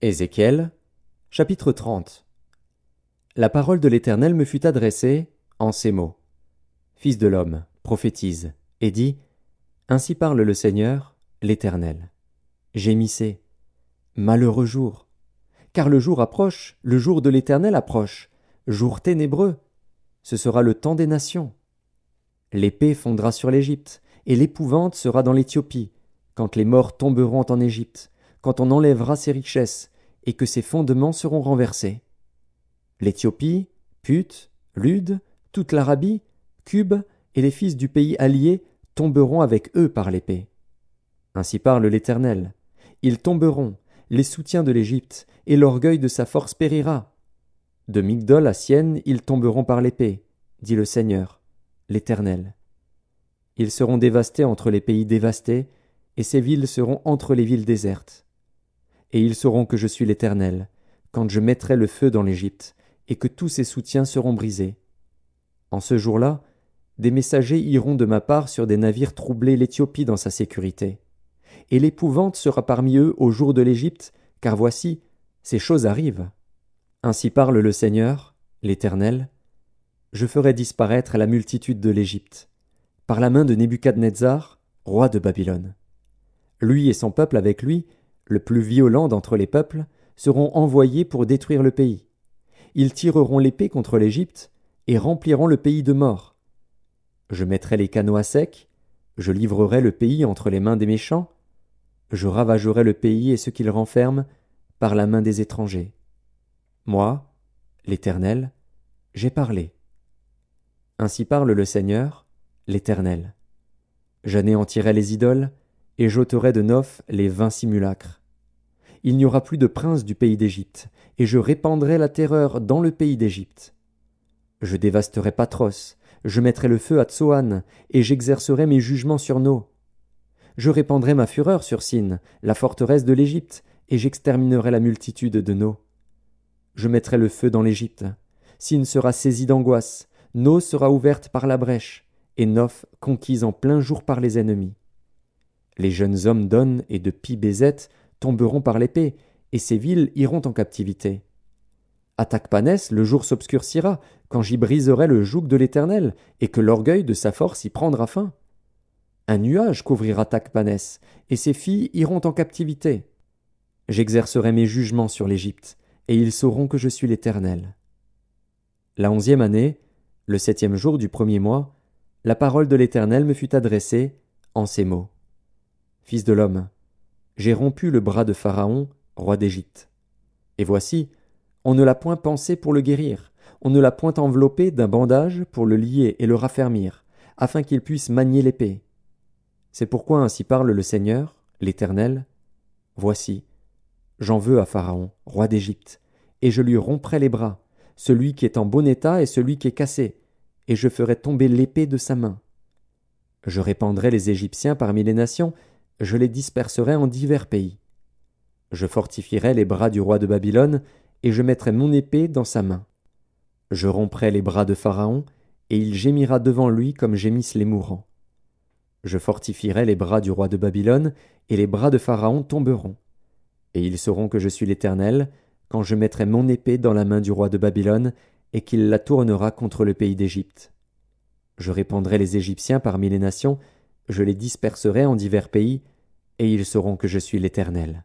Ézéchiel, chapitre 30. La parole de l'Éternel me fut adressée en ces mots. Fils de l'homme, prophétise, et dis, Ainsi parle le Seigneur, l'Éternel. Gémissez, malheureux jour, car le jour approche, le jour de l'Éternel approche, jour ténébreux, ce sera le temps des nations. L'épée fondra sur l'Égypte, et l'épouvante sera dans l'Éthiopie, quand les morts tomberont en Égypte, quand on enlèvera ses richesses, et que ses fondements seront renversés. L'Éthiopie, Put, Lud, toute l'Arabie, Cube et les fils du pays allié tomberont avec eux par l'épée. Ainsi parle l'Éternel. Ils tomberont, les soutiens de l'Égypte, et l'orgueil de sa force périra. De Migdol à Sienne, ils tomberont par l'épée, dit le Seigneur, l'Éternel. Ils seront dévastés entre les pays dévastés, et ces villes seront entre les villes désertes. Et ils sauront que je suis l'Éternel, quand je mettrai le feu dans l'Égypte, et que tous ses soutiens seront brisés. En ce jour-là, des messagers iront de ma part sur des navires troubler l'Éthiopie dans sa sécurité. Et l'épouvante sera parmi eux au jour de l'Égypte, car voici, ces choses arrivent. Ainsi parle le Seigneur, l'Éternel. Je ferai disparaître la multitude de l'Égypte, par la main de Nebuchadnezzar, roi de Babylone. Lui et son peuple avec lui, le plus violent d'entre les peuples, seront envoyés pour détruire le pays. Ils tireront l'épée contre l'Égypte et rempliront le pays de morts. Je mettrai les canaux à sec, je livrerai le pays entre les mains des méchants, je ravagerai le pays et ce qu'il renferme par la main des étrangers. Moi, l'Éternel, j'ai parlé. Ainsi parle le Seigneur, l'Éternel. J'anéantirai les idoles, et j'ôterai de Noph les vains simulacres. Il n'y aura plus de prince du pays d'Égypte, et je répandrai la terreur dans le pays d'Égypte. Je dévasterai Patros, je mettrai le feu à Tsoan, et j'exercerai mes jugements sur No. Je répandrai ma fureur sur Sin, la forteresse de l'Égypte, et j'exterminerai la multitude de No. Je mettrai le feu dans l'Égypte. Sin sera saisie d'angoisse, No sera ouverte par la brèche, et Noph conquise en plein jour par les ennemis. Les jeunes hommes d'On et de Pi-Bézet tomberont par l'épée, et ces villes iront en captivité. À Tachpanès, le jour s'obscurcira, quand j'y briserai le joug de l'Éternel, et que l'orgueil de sa force y prendra fin. Un nuage couvrira Tachpanès, et ses filles iront en captivité. J'exercerai mes jugements sur l'Égypte, et ils sauront que je suis l'Éternel. La 11e année, le 7e jour du 1er mois, la parole de l'Éternel me fut adressée en ces mots. Fils de l'homme, j'ai rompu le bras de Pharaon, roi d'Égypte. Et voici, on ne l'a point pansé pour le guérir, on ne l'a point enveloppé d'un bandage pour le lier et le raffermir, afin qu'il puisse manier l'épée. C'est pourquoi ainsi parle le Seigneur, l'Éternel. Voici, j'en veux à Pharaon, roi d'Égypte, et je lui romprai les bras, celui qui est en bon état et celui qui est cassé, et je ferai tomber l'épée de sa main. Je répandrai les Égyptiens parmi les nations, je les disperserai en divers pays. Je fortifierai les bras du roi de Babylone, et je mettrai mon épée dans sa main. Je romprai les bras de Pharaon, et il gémira devant lui comme gémissent les mourants. Je fortifierai les bras du roi de Babylone, et les bras de Pharaon tomberont. Et ils sauront que je suis l'Éternel, quand je mettrai mon épée dans la main du roi de Babylone, et qu'il la tournera contre le pays d'Égypte. Je répandrai les Égyptiens parmi les nations, je les disperserai en divers pays, et ils sauront que je suis l'Éternel.